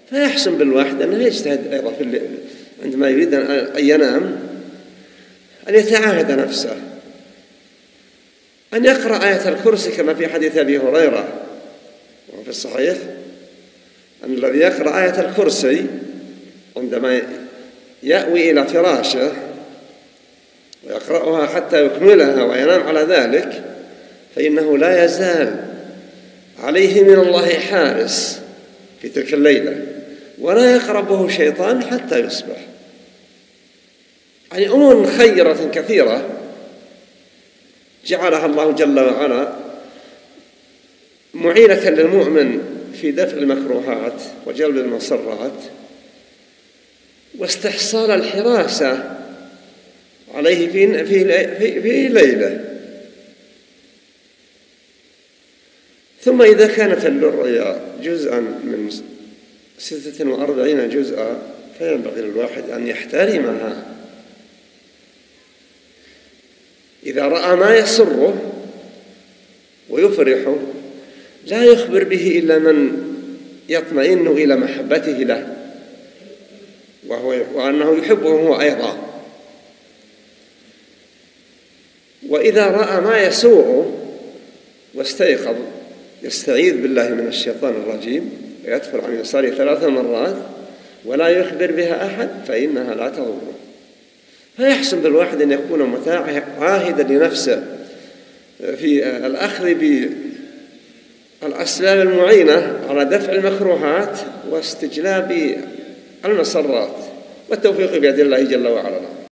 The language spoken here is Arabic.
فيحسن بالواحد أنه يجتهد أيضا عندما يريد أن ينام أن يتعاهد نفسه أن يقرأ آية الكرسي كما في حديث أبي هريرة وفي الصحيح أن الذي يقرأ آية الكرسي عندما يأوي إلى فراشه ويقرأها حتى يكملها وينام على ذلك فإنه لا يزال عليه من الله حارس في تلك الليلة ولا يقربه شيطان حتى يصبح. يعني أمور خيرة كثيرة جعلها الله جل وعلا معينة للمؤمن في دفع المكروهات وجلب المسرات واستحصال الحراسة عليه في ليلة. ثم إذا كانت الرؤيا جزءا من 46 جزءا فينبغي للواحد أن يحترمها. إذا رأى ما يسره ويفرحه لا يخبر به إلا من يطمئن إلى محبته له وأنه يحبه هو أيضا. وإذا رأى ما يسوءه واستيقظ يستعيذ بالله من الشيطان الرجيم ويدفر عن يساره 3 مرات ولا يخبر بها أحد فإنها لا تضره. فيحسن بالواحد أن يكون متعاهدا لنفسه في الأخذ بالأسباب المعينة على دفع المكروهات واستجلاب المسرات والتوفيق بيد الله جل وعلا.